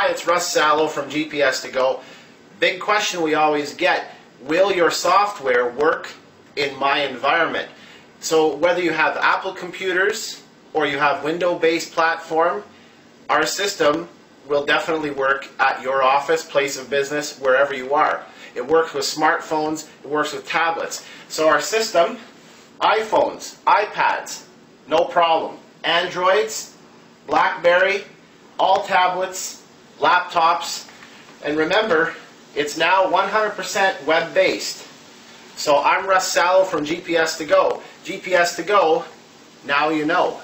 Hi, it's Russ Sallow from GPS to Go. Big question we always get, will your software work in my environment? So whether you have Apple computers or you have Windows-based platform, our system will definitely work at your office, place of business, wherever you are. It works with smartphones, it works with tablets. So our system, iPhones, iPads, no problem. Androids, BlackBerry, all tablets, laptops, and remember, it's now 100% web-based. So I'm Russ Sallow from GPS to Go. GPS to Go, now you know.